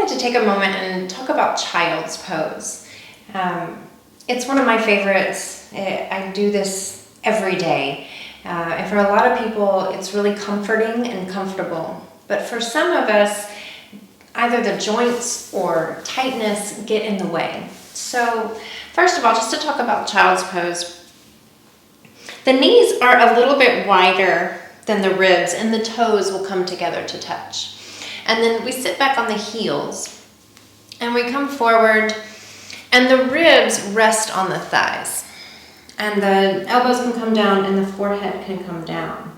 wanted to take a moment and talk about child's pose. It's one of my favorites. I do this every day. And for a lot of people, it's really comforting and comfortable. But for some of us, either the joints or tightness get in the way. So first of all, just to talk about child's pose, the knees are a little bit wider than the ribs and the toes will come together to touch. And then we sit back on the heels and we come forward and the ribs rest on the thighs. And the elbows can come down and the forehead can come down.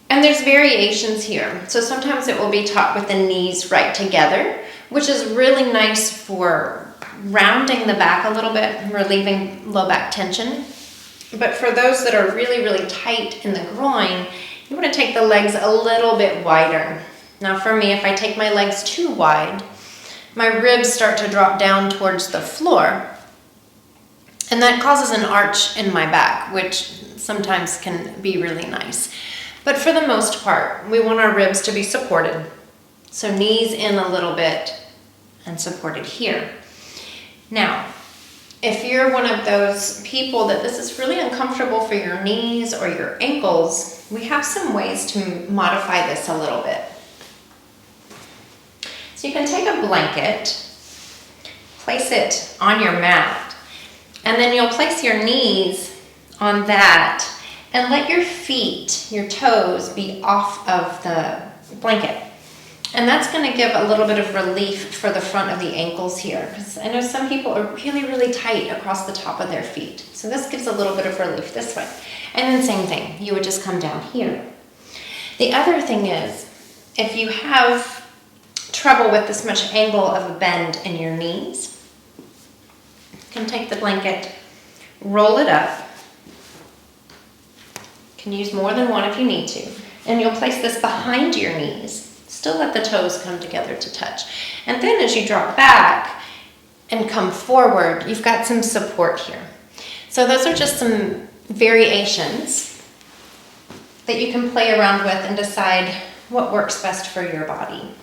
And there's variations here. So sometimes it will be taught with the knees right together, which is really nice for rounding the back a little bit and relieving low back tension. But for those that are really, really tight in the groin, you want to take the legs a little bit wider. Now for me, if I take my legs too wide, my ribs start to drop down towards the floor. And that causes an arch in my back, which sometimes can be really nice. But for the most part, we want our ribs to be supported. So knees in a little bit and supported here. Now, if you're one of those people that this is really uncomfortable for your knees or your ankles, we have some ways to modify this a little bit. So you can take a blanket, place it on your mat, and then you'll place your knees on that and let your feet, your toes, be off of the blanket. And that's going to give a little bit of relief for the front of the ankles here. Because I know some people are really, really tight across the top of their feet. So this gives a little bit of relief this way. And then same thing, you would just come down here. The other thing is, if you have trouble with this much angle of a bend in your knees, you can take the blanket, roll it up. You can use more than one if you need to. And you'll place this behind your knees. Still let the toes come together to touch. And then as you drop back and come forward, you've got some support here. So those are just some variations that you can play around with and decide what works best for your body.